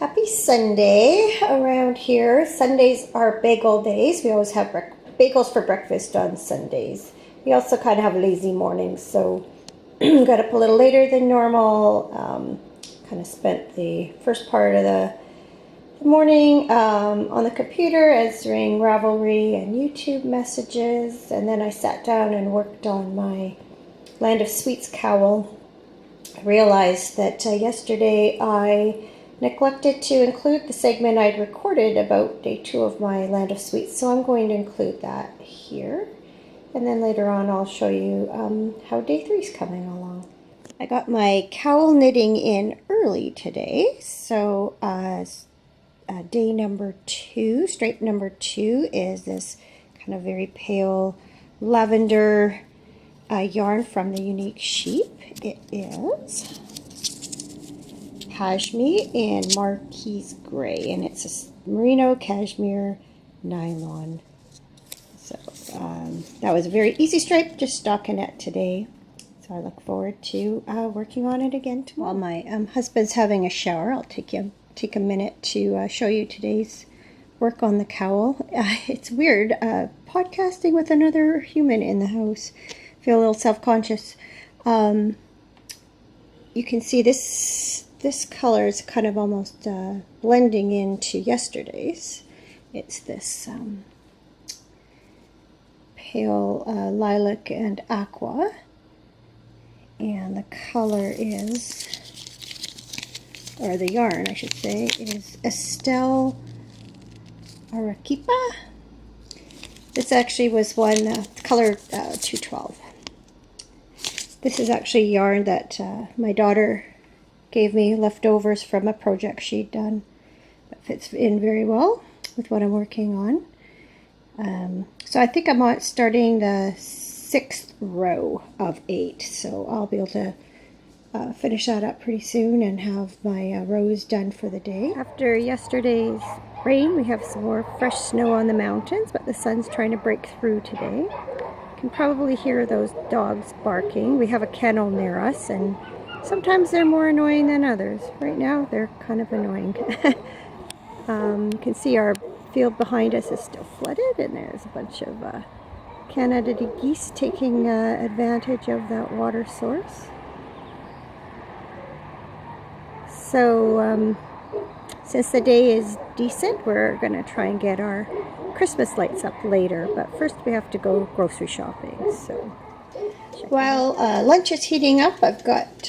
Happy Sunday around here. Sundays are bagel days. We always have bagels for breakfast on Sundays. We also kind of have lazy mornings, so got up a little later than normal. Kind of spent the first part of the morning on the computer answering Ravelry and YouTube messages, and then I sat down and worked on my Land of Sweets cowl. I realized that yesterday I neglected to include the segment I'd recorded about day 2 of my Land of Sweets, so I'm going to include that here. And then later on I'll show you how day 3 is coming along. I got my cowl knitting in early today, so day number 2, stripe number 2 is this kind of very pale lavender yarn from the Unique Sheep. It is cashmere in Marquise Gray, and it's a merino cashmere nylon. So that was a very easy stripe, just stockinette today. So I look forward to working on it again tomorrow. While my husband's having a shower, I'll take a minute to show you today's work on the cowl. It's weird podcasting with another human in the house. I feel a little self-conscious. You can see this color is kind of almost blending into yesterday's. It's this pale lilac and aqua, and the color is, or the yarn I should say, is Estelle Arequipa. This actually was one color 212. This is actually yarn that my daughter gave me, leftovers from a project she'd done. It fits in very well with what I'm working on. So I think I'm starting the 6th row of 8, so I'll be able to finish that up pretty soon and have my rows done for the day. After yesterday's rain, we have some more fresh snow on the mountains, but the sun's trying to break through today. You can probably hear those dogs barking. We have a kennel near us, and sometimes they're more annoying than others. Right now, they're kind of annoying. You can see our field behind us is still flooded, and there's a bunch of Canada geese taking advantage of that water source. So, since the day is decent, we're going to try and get our Christmas lights up later, but first we have to go grocery shopping. So, while lunch is heating up, I've got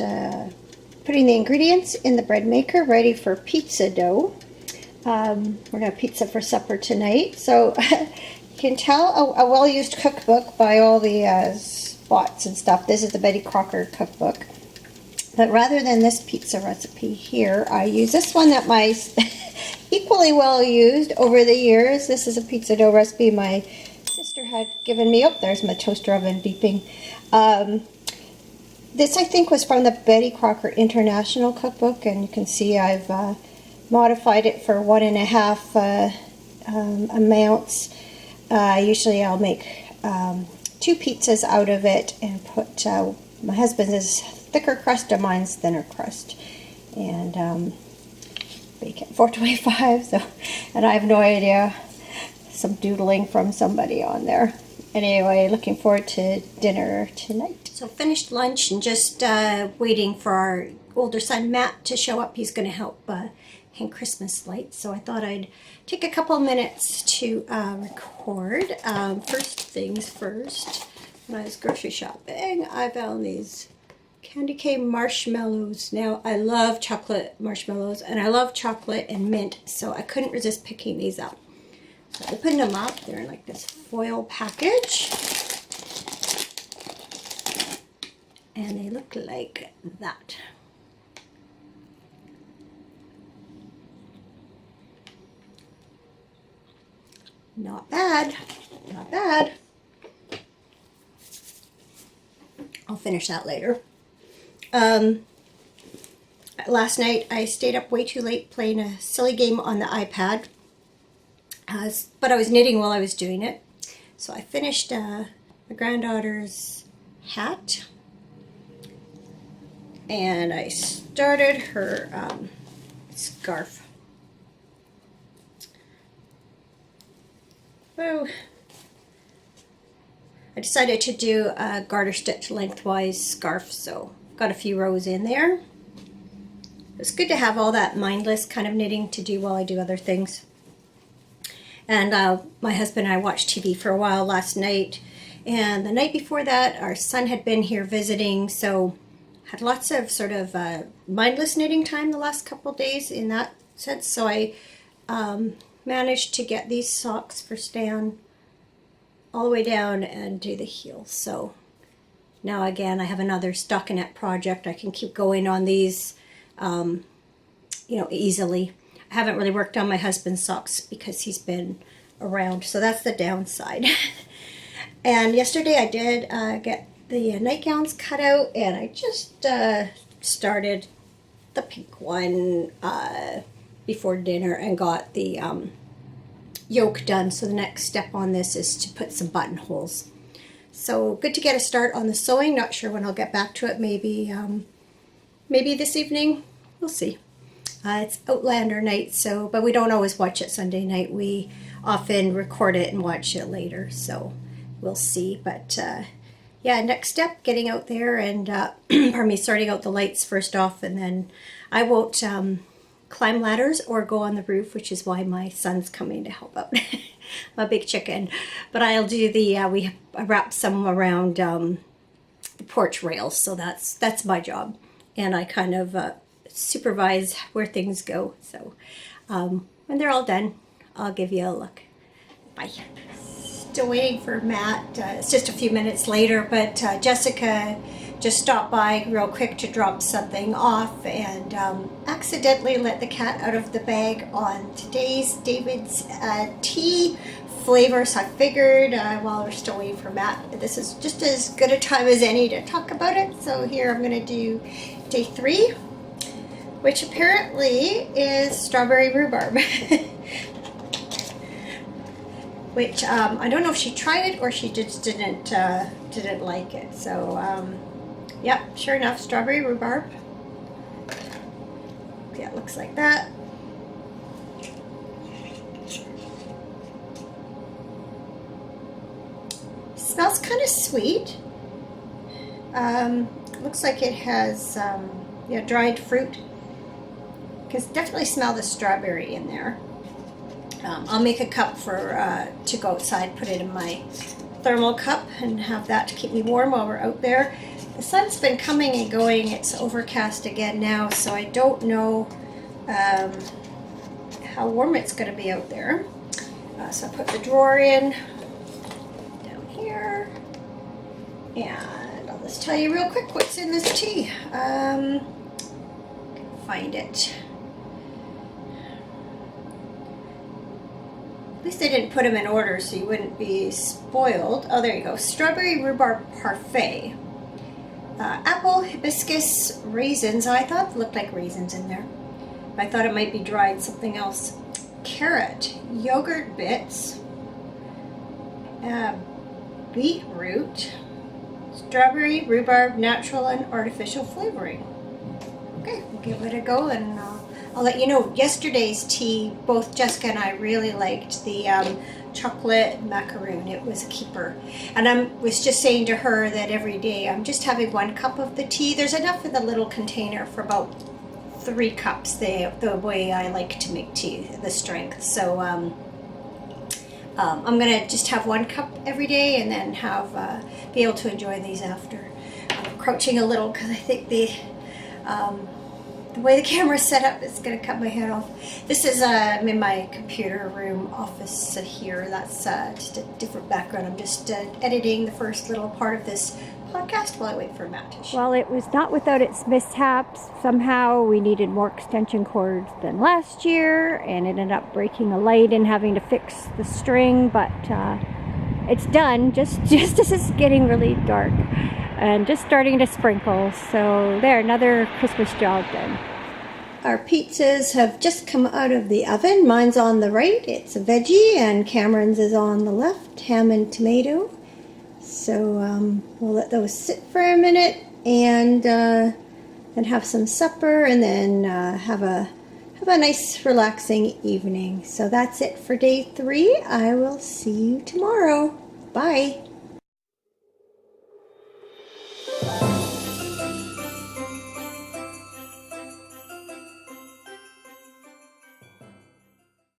putting the ingredients in the bread maker ready for pizza dough. We're going to have pizza for supper tonight. So you can tell a well-used cookbook by all the spots and stuff. This is the Betty Crocker cookbook. But rather than this pizza recipe here, I use this one that my equally well used over the years. This is a pizza dough recipe my sister had given me. Oh, there's my toaster oven beeping. This I think was from the Betty Crocker International Cookbook, and you can see I've modified it for 1.5 amounts. Usually I'll make 2 pizzas out of it and put, my husband's is thicker crust and mine's thinner crust. And bake at 425, so, and I have no idea, some doodling from somebody on there. Anyway, looking forward to dinner tonight. So finished lunch and just waiting for our older son Matt to show up. He's going to help hang Christmas lights, so I thought I'd take a couple minutes to record. First things first, when I was grocery shopping, I found these candy cane marshmallows. Now, I love chocolate marshmallows, and I love chocolate and mint, so I couldn't resist picking these up. So I opened them up. They're in like this foil package, and they look like that. Not bad, not bad. I'll finish that later. Last night I stayed up way too late playing a silly game on the iPad, but I was knitting while I was doing it. So I finished my granddaughter's hat, and I started her scarf. So I decided to do a garter stitch lengthwise scarf, so got a few rows in there. It's good to have all that mindless kind of knitting to do while I do other things. And my husband and I watched TV for a while last night, and the night before that our son had been here visiting, so had lots of sort of mindless knitting time the last couple days in that sense. So I managed to get these socks for Stan all the way down and do the heels. So now again I have another stockinette project. I can keep going on these you know, easily. I haven't really worked on my husband's socks because he's been around, so that's the downside. And yesterday I did get the nightgowns cut out, and I just started the pink one before dinner and got the yoke done. So the next step on this is to put some buttonholes. So good to get a start on the sewing. Not sure when I'll get back to it. Maybe maybe this evening. We'll see. It's Outlander night, so but we don't always watch it Sunday night. We often record it and watch it later, so we'll see. But yeah, next step, getting out there and pardon me, sorting out the lights first off, and then I won't climb ladders or go on the roof, which is why my son's coming to help out. My big chicken. But I'll do the we wrap some around the porch rails, so that's my job, and I kind of supervise where things go. So when they're all done, I'll give you a look. Bye. Still waiting for Matt. It's just a few minutes later, but Jessica just stopped by real quick to drop something off, and accidentally let the cat out of the bag on today's David's tea flavor. So I figured while we're still waiting for Matt, this is just as good a time as any to talk about it. So here I'm going to do day 3, which apparently is strawberry rhubarb. Which I don't know if she tried it or she just didn't like it. So yep, sure enough, strawberry rhubarb. Yeah, it looks like that. Smells kind of sweet. Looks like it has yeah, dried fruit. Can definitely smell the strawberry in there. I'll make a cup for to go outside, put it in my thermal cup, and have that to keep me warm while we're out there. The sun's been coming and going. It's overcast again now, so I don't know how warm it's going to be out there. So I put the drawer in down here, and I'll just tell you real quick what's in this tea. Find it. At least they didn't put them in order so you wouldn't be spoiled. Oh, there you go. Strawberry rhubarb parfait. Apple, hibiscus, raisins. Oh, I thought it looked like raisins in there. I thought it might be dried something else. Carrot, yogurt bits, beetroot, strawberry, rhubarb, natural and artificial flavoring. Okay, we'll give it a go, and I'll let you know. Yesterday's tea, both Jessica and I really liked the chocolate macaroon. It was a keeper. And I was just saying to her that every day I'm just having 1 cup of the tea. There's enough in the little container for about 3 cups, the way I like to make tea, the strength. So I'm going to just have 1 cup every day, and then have be able to enjoy these after. I'm crouching a little because I think the way the camera's set up, it's going to cut my head off. This is I'm in my computer room office here. That's just a different background. I'm just editing the first little part of this podcast while I wait for Matt to show. Well, it was not without its mishaps. Somehow we needed more extension cords than last year, and it ended up breaking a light and having to fix the string, but it's done just as it's getting really dark and just starting to sprinkle. So there, another Christmas job done. Our pizzas have just come out of the oven. Mine's on the right, it's a veggie, and Cameron's is on the left, ham and tomato. So we'll let those sit for a minute, and then have some supper, and then have a have a nice relaxing evening. So that's it for day 3. I will see you tomorrow. Bye.